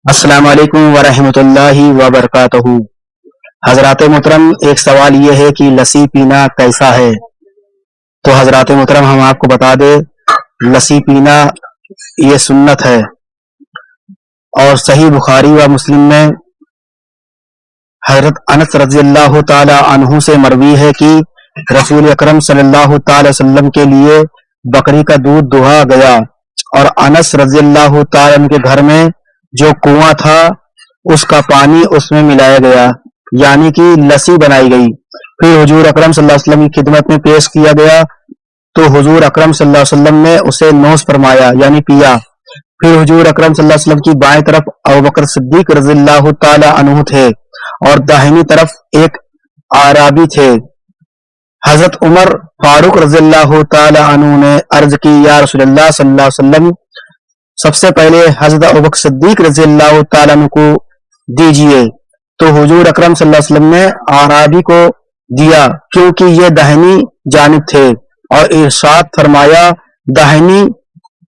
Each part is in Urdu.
السلام علیکم ورحمۃ اللہ وبرکاتہ۔ حضرات محترم، ایک سوال یہ ہے کہ لسی پینا کیسا ہے؟ تو حضرات محترم، ہم آپ کو بتا دیں، لسی پینا یہ سنت ہے، اور صحیح بخاری و مسلم میں حضرت انس رضی اللہ تعالی عنہ سے مروی ہے کہ رسول اکرم صلی اللہ تعالی وسلم کے لیے بکری کا دودھ دہا گیا، اور انس رضی اللہ تعالی عنہ کے گھر میں جو کنواں تھا اس کا پانی اس میں ملایا گیا، یعنی کہ لسی بنائی گئی۔ پھر حضور اکرم صلی اللہ علیہ وسلم کی خدمت میں پیش کیا گیا تو حضور اکرم صلی اللہ علیہ وسلم نے اسے نوش فرمایا، یعنی پیا۔ پھر حضور اکرم صلی اللہ علیہ وسلم کی بائیں طرف ابوبکر صدیق رضی اللہ تعالی عنہ تھے، اور داہنی طرف ایک اعرابی تھے۔ حضرت عمر فاروق رضی اللہ تعالی عنہ نے عرض کی، یا رسول اللہ صلی اللہ علیہ وسلم، سب سے پہلے حضرت ابوبکر صدیق رضی اللہ تعالیٰ عنہ کو دیجئے۔ تو حضور اکرم صلی اللہ علیہ وسلم نے اعرابی کو دیا، کیونکہ یہ داہنی جانب تھے، اور ارشاد فرمایا، داہنی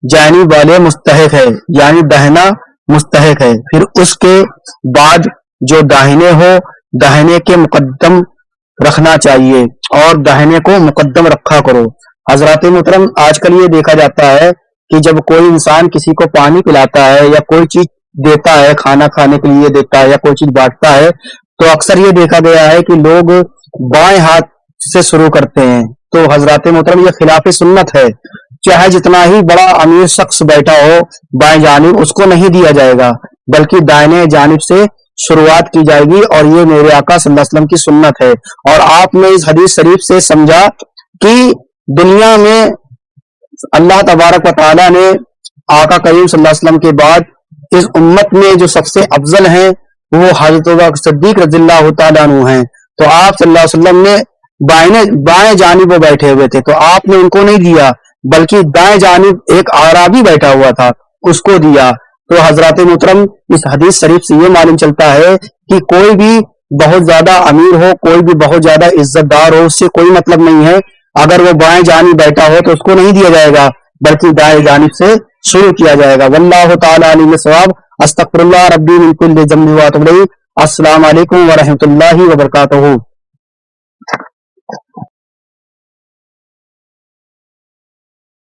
جانب والے مستحق ہے، یعنی دہنا مستحق ہے۔ پھر اس کے بعد جو داہنے ہو، داہنے کے مقدم رکھنا چاہیے، اور داہنے کو مقدم رکھا کرو۔ حضرات محترم، آج کل یہ دیکھا جاتا ہے کہ جب کوئی انسان کسی کو پانی پلاتا ہے یا کوئی چیز دیتا ہے، کھانا کھانے کے لیے دیتا ہے یا کوئی چیز بانٹتا ہے، تو اکثر یہ دیکھا گیا ہے کہ لوگ بائیں ہاتھ سے شروع کرتے ہیں۔ تو حضرات محترم، یہ خلاف سنت ہے۔ چاہے جتنا ہی بڑا امیر شخص بیٹھا ہو، بائیں جانب اس کو نہیں دیا جائے گا، بلکہ دائیں جانب سے شروعات کی جائے گی، اور یہ میرے آقا صلی اللہ علیہ وسلم کی سنت ہے۔ اور آپ نے اس حدیث شریف سے سمجھا کہ دنیا میں اللہ تبارک و تعالیٰ نے آقا کریم صلی اللہ علیہ وسلم کے بعد اس امت میں جو سب سے افضل ہیں وہ حضرت ابوبکر صدیق رضی اللہ تعالیٰ عنہ ہیں۔ تو آپ صلی اللہ علیہ وسلم نے بائیں جانب وہ بیٹھے ہوئے تھے، تو آپ نے ان کو نہیں دیا، بلکہ دائیں جانب ایک اعرابی بیٹھا ہوا تھا، اس کو دیا۔ تو حضرات محترم، اس حدیث شریف سے یہ معلوم چلتا ہے کہ کوئی بھی بہت زیادہ امیر ہو، کوئی بھی بہت زیادہ عزت دار ہو، اس سے کوئی مطلب نہیں ہے۔ اگر وہ بائیں جانب بیٹھا ہو تو اس کو نہیں دیا جائے گا، بلکہ دائیں جانب سے شروع کیا جائے گا۔ واللہ تعالی علیہ الصواب۔ استغفر اللہ ربی من کل ذنب واتوب الیہ۔ السلام علیکم ورحمۃ اللہ وبرکاتہ۔